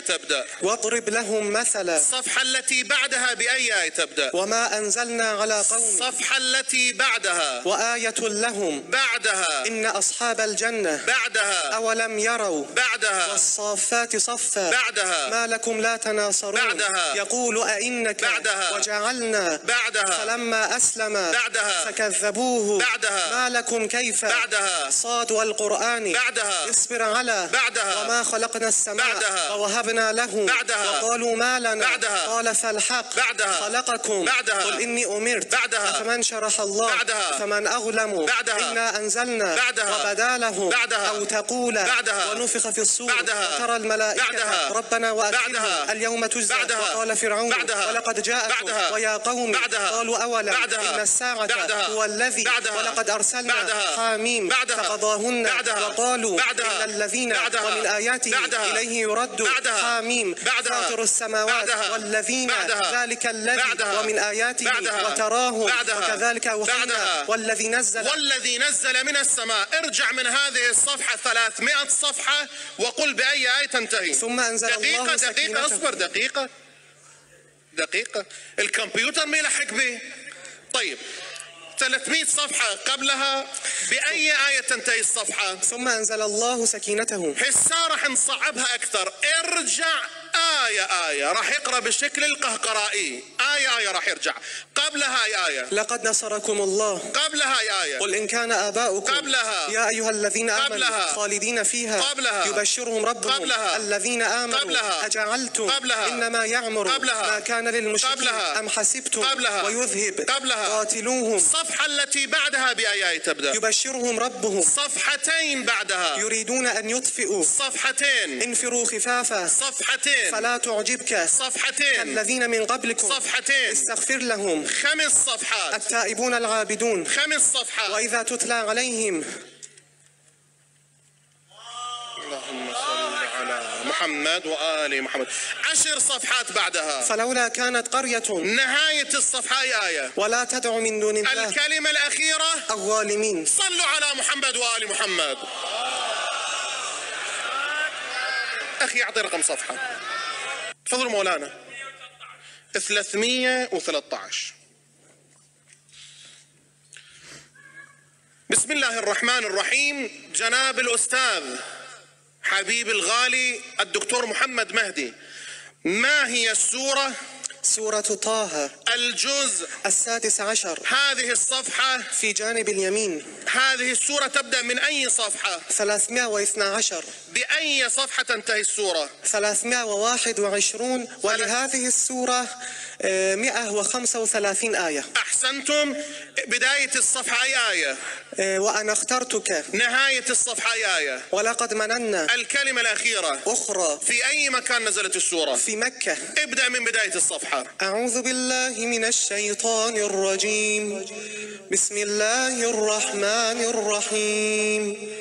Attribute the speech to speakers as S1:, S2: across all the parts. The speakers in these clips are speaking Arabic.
S1: تبدأ؟
S2: واضرب لهم مثلا.
S1: الصفحة التي بعدها بأي آية تبدأ؟
S2: وما أنزلنا على قوم.
S1: الصفحة التي بعدها.
S2: وآية لهم.
S1: بعدها.
S2: إن أصحاب الجنة.
S1: بعدها.
S2: أولم يروا.
S1: بعدها.
S2: والصافات صفا.
S1: بعدها.
S2: ما لكم لا تناصرون.
S1: بعدها.
S2: يقول أئنك.
S1: بعدها.
S2: وجعلنا.
S1: بعدها.
S2: فلما أسلم.
S1: بعدها.
S2: فكذبوه.
S1: بعدها.
S2: ما لكم كيف.
S1: بعدها.
S2: صاد والقرآن.
S1: بعدها.
S2: اصبر على.
S1: بعدها.
S2: وما خلقنا السماء.
S1: بعدها.
S2: ووهبنا له.
S1: بعدها.
S2: وقالوا ما لنا.
S1: بعدها.
S2: قال فالحق.
S1: بعدها.
S2: خلقكم.
S1: بعدها.
S2: قل إني أمرت.
S1: بعدها.
S2: فمن شرح الله.
S1: بعدها.
S2: فمن أظلم.
S1: بعدها.
S2: إنا أنزلنا.
S1: بعدها.
S2: وبدا لهم.
S1: بعدها.
S2: أو تقول.
S1: بعدها.
S2: ونفخ في الصور.
S1: بعدها.
S2: وترى الملائكة.
S1: بعدها.
S2: ربنا وأكرمهم.
S1: بعدها.
S2: اليوم تجزى.
S1: بعدها.
S2: وقال فرعون.
S1: بعدها.
S2: ولقد جاءكم.
S1: بعدها.
S2: ويا قوم.
S1: بعدها.
S2: قالوا أولا.
S1: بعدها.
S2: إن الساعة.
S1: بعدها.
S2: هو الذي.
S1: بعدها.
S2: ولقد أرسلنا.
S1: بعدها.
S2: حاميم.
S1: بعدها.
S2: فقضاهن.
S1: بعدها.
S2: وقالوا.
S1: بعدها.
S2: إن الذين.
S1: بعدها.
S2: ومن آياته.
S1: بعدها.
S2: إليه يرد.
S1: بعدها.
S2: حاميم.
S1: بعدها.
S2: فاطر السماوات.
S1: بعدها.
S2: والذين.
S1: بعدها.
S2: ذلك الذي.
S1: بعدها.
S2: ومن آياته.
S1: بعدها.
S2: وتراهم.
S1: بعدها.
S2: وكذلك أوحينا.
S1: بعدها.
S2: والذي نزل.
S1: والذي نزل من السماء. ارجع من هذه الصفحة 300 صفحة وقل بأي آية تنتهي.
S2: ثم أنزل الله
S1: دقيقة
S2: سكينته.
S1: اصبر دقيقة الكمبيوتر ما يلحق به. طيب 300 صفحة قبلها بأي آية تنتهي الصفحة؟
S2: ثم أنزل الله سكينته.
S1: حسا راح نصعبها أكثر. ارجع آية راح يقرأ بالشكل القهقرائي. آية راح يرجع. قبلها آية.
S2: لقد نصركم الله.
S1: قبلها آية.
S2: قل إن كان آباؤكم.
S1: قبلها.
S2: يا أيها الذين آمنوا.
S1: قبلها.
S2: خالدين فيها.
S1: قبلها.
S2: يبشرهم ربهم.
S1: قبلها.
S2: الذين آمنوا.
S1: قبلها.
S2: أجعلتم.
S1: قبلها.
S2: إنما يعمر.
S1: قبلها.
S2: ما كان للمشركين.
S1: قبلها.
S2: أم حسبتم.
S1: قبلها.
S2: ويذهب.
S1: قبلها.
S2: قاتلوهم.
S1: الصفحة التي بعدها بأي آية تبدأ؟
S2: يبشرهم ربهم.
S1: صفحتين بعدها.
S2: يريدون أن يطفئوا.
S1: صفحتين.
S2: انفروا خفافا.
S1: صفحتين.
S2: فلا تعجبك.
S1: صفحتين.
S2: الذين من قبلكم.
S1: صفحتين.
S2: استغفر لهم.
S1: 5 صفحات.
S2: التائبون العابدون.
S1: 5 صفحات.
S2: وإذا تتلى عليهم.
S1: اللهم صل على محمد وآل محمد. 10 صفحات بعدها.
S2: فلولا كانت قرية.
S1: نهاية الصفحة أي آية؟
S2: ولا تدع من دون الله.
S1: الكلمة الأخيرة.
S2: الظالمين.
S1: صلوا على محمد وآل محمد. أخي أعطي رقم صفحة. تفضل مولانا. 313. بسم الله الرحمن الرحيم. جناب الأستاذ حبيب الغالي الدكتور محمد مهدي، ما هي السورة؟
S2: سورة طه.
S1: الجزء
S2: 16.
S1: هذه الصفحة
S2: في جانب اليمين.
S1: هذه السورة تبدأ من أي صفحة؟
S2: 312.
S1: بأي صفحة تنتهي السورة؟
S2: 321. ولهذه السورة 135 آية.
S1: أحسنتم. بداية الصفحة أي آية؟
S2: وأنا اخترتك.
S1: نهاية الصفحة أي آية؟
S2: ولقد مننا.
S1: الكلمة الأخيرة
S2: أخرى.
S1: في أي مكان نزلت السورة؟
S2: في مكة.
S1: ابدأ من بداية الصفحة.
S2: أعوذ بالله من الشيطان الرجيم. بسم الله الرحمن الرحيم.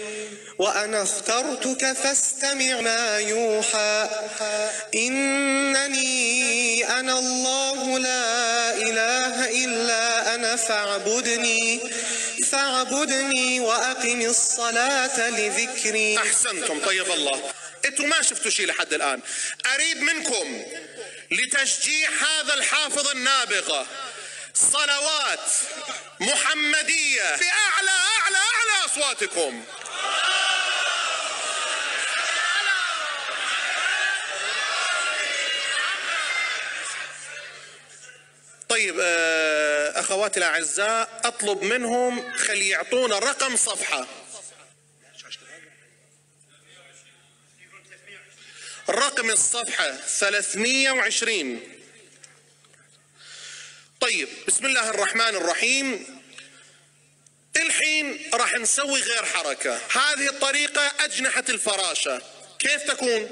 S2: وأنا اخترتك فاستمع ما يوحى. إنني أنا الله لا إله إلا أنا فاعبدني وأقم الصلاة لذكري.
S1: أحسنتم. طيب الله. انتم ما شفتوا شيء لحد الآن. أريد منكم لتشجيع هذا الحافظ النابغة صلوات محمدية بأعلى أعلى أعلى أصواتكم. طيب أخواتي الأعزاء، أطلب منهم خلي يعطونا رقم صفحة. رقم الصفحة 320. طيب بسم الله الرحمن الرحيم. الحين راح نسوي غير حركة. هذه الطريقة أجنحة الفراشة. كيف تكون؟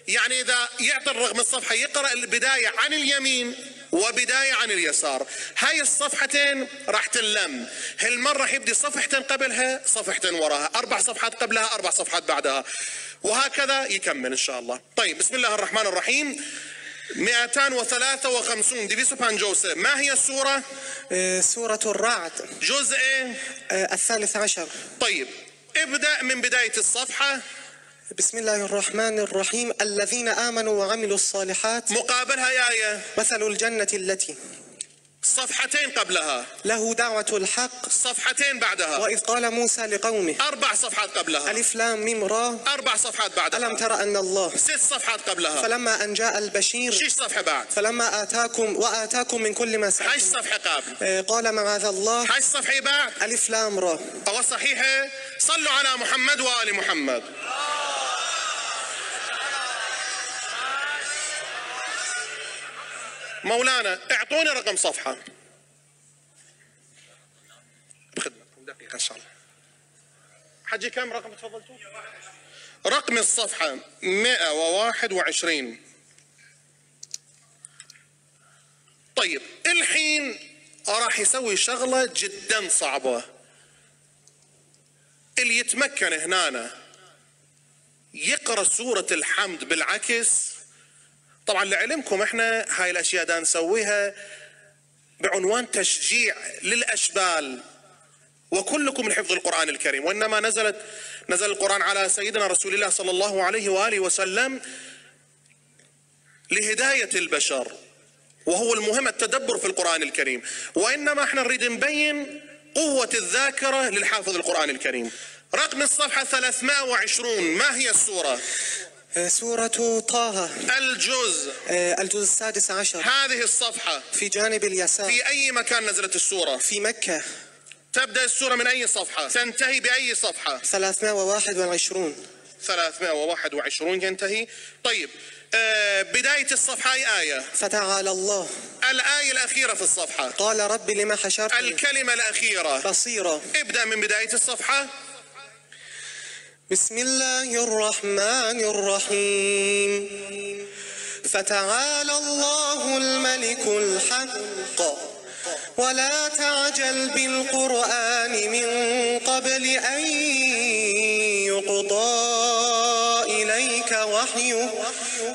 S1: يعني إذا يعطي الرقم الصفحة يقرأ البداية عن اليمين وبداية عن اليسار. هاي الصفحتين راح تنلم. هالمرة راح يبدي صفحتين قبلها صفحتين وراها، 4 صفحات قبلها 4 صفحات بعدها، وهكذا يكمل إن شاء الله. طيب بسم الله الرحمن الرحيم. 253 ديفيسو بان جوسف. ما هي السورة؟
S2: سورة الرعد.
S1: جزء
S2: 13.
S1: طيب ابدأ من بداية الصفحة.
S2: بسم الله الرحمن الرحيم. الذين آمنوا وعملوا الصالحات
S1: مقابلها يا آية
S2: مثل الجنة التي
S1: صفحتين قبلها،
S2: له دعوة الحق
S1: صفحتين بعدها،
S2: وإذ قال موسى لقومه
S1: 4 صفحات قبلها،
S2: ألف لام ميم را
S1: 4 صفحات بعدها،
S2: ألم تر أن الله
S1: 6 صفحات قبلها،
S2: فلما أن جاء البشير
S1: 6 صفحة بعد،
S2: فلما آتاكم من كل ما
S1: 8
S2: سألتم
S1: صفحة قبل،
S2: قال معاذ الله
S1: 8 صفحة بعد.
S2: ألف لام را.
S1: أو صحيحة. صلوا على محمد وآل محمد. مولانا اعطوني رقم صفحة بخدمتكم دقيقة ان شاء الله. حجي كم رقم تفضلتوا؟ رقم الصفحة 121. طيب الحين راح يسوي شغلة جدا صعبة. اللي يتمكن هنا يقرأ سورة الحمد بالعكس. طبعا لعلمكم احنا هاي الاشياء دا نسويها بعنوان تشجيع للاشبال وكلكم من حفظ القرآن الكريم، وانما نزل القرآن على سيدنا رسول الله صلى الله عليه وآله وسلم لهداية البشر، وهو المهم التدبر في القرآن الكريم، وانما احنا نريد نبين قوة الذاكرة للحافظ القرآن الكريم. رقم الصفحة 320. ما هي السورة؟
S2: سورة طه.
S1: الجزء
S2: السادس عشر.
S1: هذه الصفحة
S2: في جانب اليسار.
S1: في أي مكان نزلت السورة؟
S2: في مكة.
S1: تبدأ السورة من أي صفحة؟ تنتهي بأي صفحة؟
S2: 321.
S1: 321 ينتهي. طيب بداية الصفحة أي آية؟
S2: فتعالى الله.
S1: الآية الأخيرة في الصفحة.
S2: قال رب لما حشرتني.
S1: الكلمة الأخيرة.
S2: بصيرا.
S1: ابدأ من بداية الصفحة.
S2: بسم الله الرحمن الرحيم. فتعالى الله الملك الحق ولا تعجل بالقرآن من قبل أن يقضى إليك وحيه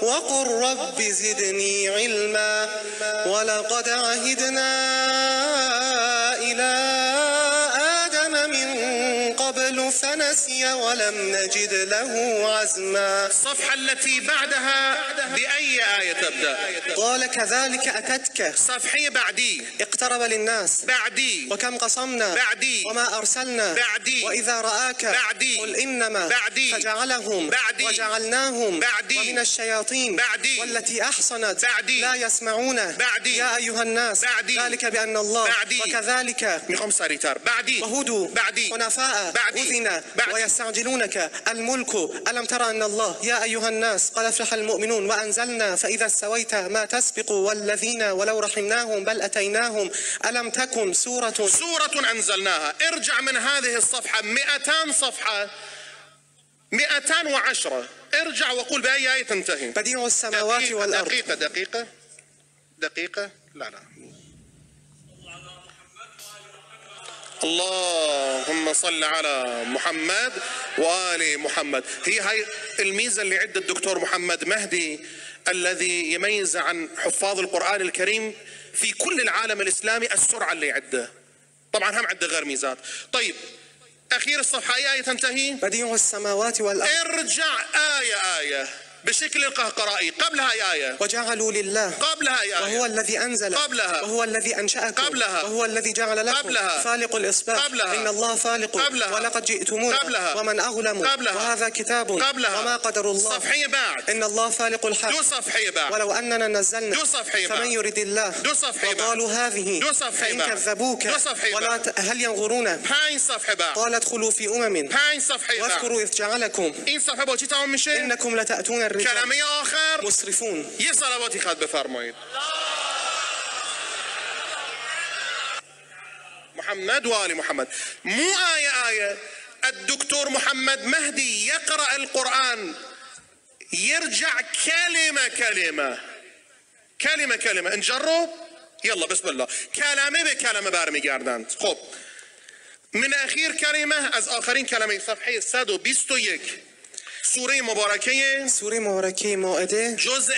S2: وقل رب زدني علما ولقد عهدنا إلى آدم من قبل فنسي ولم نجد له عزما.
S1: الصفحة التي بعدها بأي آية تبدأ؟
S2: قال كذلك أتتك.
S1: صفحة بعدي.
S2: اقترب للناس.
S1: بعدي.
S2: وكم قصمنا.
S1: بعدي.
S2: وما أرسلنا.
S1: بعدي.
S2: وإذا رآك.
S1: بعدي.
S2: قل إنما.
S1: بعدي.
S2: فجعلهم.
S1: بعدي.
S2: وجعلناهم.
S1: بعدي.
S2: ومن الشياطين.
S1: بعدي.
S2: والتي أحصنت.
S1: بعدي.
S2: لا يسمعون.
S1: بعدي.
S2: يا أيها الناس.
S1: بعدي.
S2: ذلك بأن الله.
S1: بعدي.
S2: وكذلك.
S1: بعدي.
S2: وهدوا.
S1: بعدي.
S2: حنفاء.
S1: بعدي.
S2: أذنا.
S1: بعدي.
S2: ويستعجلونك الملك. ألم ترى أن الله يا أيها الناس قد أفلح المؤمنون وأنزلنا فإذا استويت ما تسبق والذين ولو رحمناهم بل أتيناهم. ألم تكن سورة
S1: أنزلناها. ارجع من هذه الصفحة 200 صفحة 210. ارجع وقول بأي آية تنتهي.
S2: بديع السماوات والأرض.
S1: دقيقة. لا اللهم صل على محمد وآل محمد. هاي الميزة اللي عند الدكتور محمد مهدي الذي يميز عن حفاظ القرآن الكريم في كل العالم الإسلامي، السرعة اللي عنده. طبعا هم عنده غير ميزات. طيب أخير الصفحة أي آية تنتهي؟
S2: بديع السماوات والأرض.
S1: ارجع آية بشكل القهقرائي. قبلها آية.
S2: وجعلوا لله.
S1: قبلها آية.
S2: وهو الذي أنزل.
S1: قبلها.
S2: وهو الذي أنشأكم.
S1: قبلها.
S2: وهو الذي جعل لكم.
S1: قبلها.
S2: فالق الإصباح.
S1: قبلها.
S2: إن الله فالق.
S1: قبلها.
S2: ولقد جئتمونا.
S1: قبلها.
S2: ومن أظلم.
S1: قبلها.
S2: وهذا كتاب.
S1: قبلها.
S2: وما قدر الله.
S1: صفحية بعد.
S2: إن الله فالق الحق.
S1: دو صفحية بعد.
S2: ولو أننا نزلنا.
S1: دو صفحية بعد.
S2: فمن يرد الله.
S1: دو صفحية بعد.
S2: وقالوا هذه.
S1: دو صفحية
S2: فإن
S1: بعد.
S2: كذبوك.
S1: دو صفحية
S2: ولا
S1: بعد.
S2: هل ينظرون.
S1: 5 صفحة بعد.
S2: قال ادخلوا في أمم.
S1: 5 صفحة بعد.
S2: واذكروا إذ جعلكم.
S1: این صفحه با چی تمام میشه؟
S2: إنكم لتأتون الرجال.
S1: کلمه آخر
S2: مسرفون.
S1: یه صلواتی خط بفرمایید. محمد وآل محمد. مو آية الدكتور محمد مهدي يقرأ القرآن يرجع كلمة نجرب. يلا بسم الله. كلمه به کلمه برمیگردند. خب من اخیر کلمه از آخرین کلمه صفحه 121 سوره مبارکه
S2: مائده
S1: جزء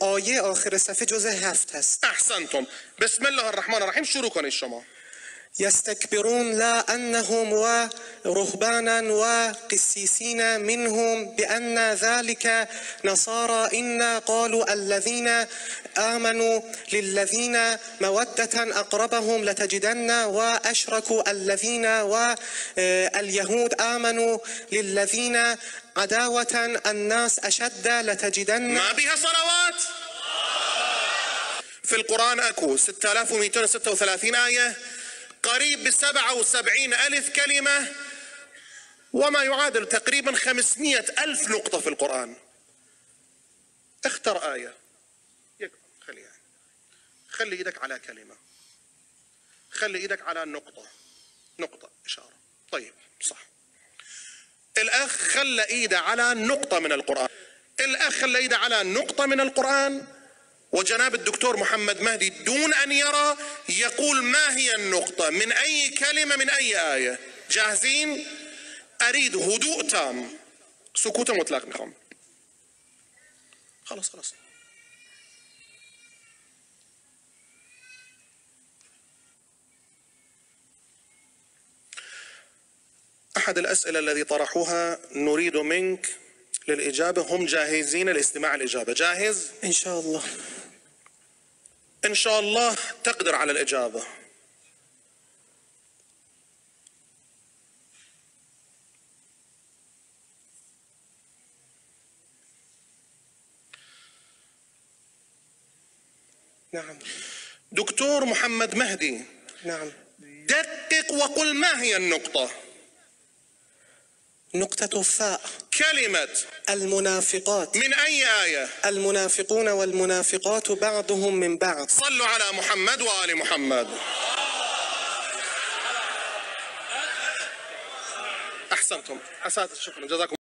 S2: آیه آخر صفحه جزء 7 هست.
S1: احسنتم. بسم الله الرحمن الرحیم. شروع کنید شما.
S2: يستكبرون لا أنهم ورهبانا وقسيسين منهم بأن ذلك نصارى إنا قالوا الذين آمنوا للذين مودة أقربهم لتجدن وأشركوا الذين واليهود آمنوا للذين عداوة الناس أشد لتجدن.
S1: ما بها صلوات. في القرآن أكو 6236 آية، قريب ب77,000 كلمة، وما يعادل تقريبا 500,000 نقطة في القرآن. اختر آية، خلي ايدك على كلمة، خلي ايدك على نقطة إشارة. طيب صح. الأخ خلى ايده على نقطة من القرآن، الأخ خلى ايده على نقطة من القرآن، وجناب الدكتور محمد مهدي دون أن يرى يقول ما هي النقطة من أي كلمة من أي آية. جاهزين؟ أريد هدوء تام، سكوت مطلق. نخم خلاص. أحد الأسئلة الذي طرحوها نريد منك للإجابة. هم جاهزين لاستماع الإجابة؟ جاهز؟
S2: إن شاء الله.
S1: إن شاء الله تقدر على الإجابة.
S2: نعم.
S1: دكتور محمد مهدي،
S2: نعم.
S1: دقق وقل ما هي النقطة.
S2: نقطة الثاء.
S1: كلمة
S2: المنافقات.
S1: من أي آية؟
S2: المنافقون والمنافقات بعضهم من بعض.
S1: صلوا على محمد وآل محمد. أحسنتم، أساتذة، شكرا، جزاكم